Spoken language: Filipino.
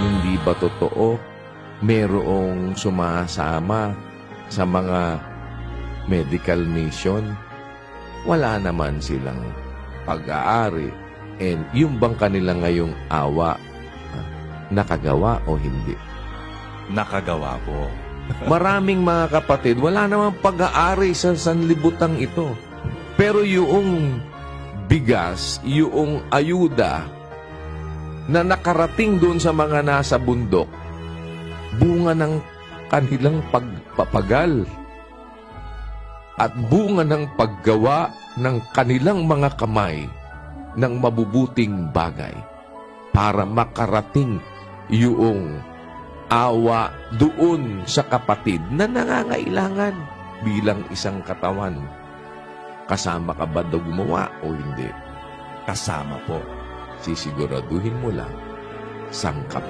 Hindi ba totoo merong sumasama sa mga medical mission? Wala naman silang pag-aari. And yung bang kanila ngayong awa, nakagawa o hindi? Nakagawa po. Maraming mga kapatid, wala namang pag-aari sa sanlibutang ito. Pero yung bigas, yung ayuda na nakarating doon sa mga nasa bundok, bunga ng kanilang pagpapagal at bunga ng paggawa ng kanilang mga kamay ng mabubuting bagay para makarating yung awa doon sa kapatid na nangangailangan bilang isang katawan. Kasama ka ba daw gumawa o hindi? Kasama po. Sisiguraduhin mo lang, sangkap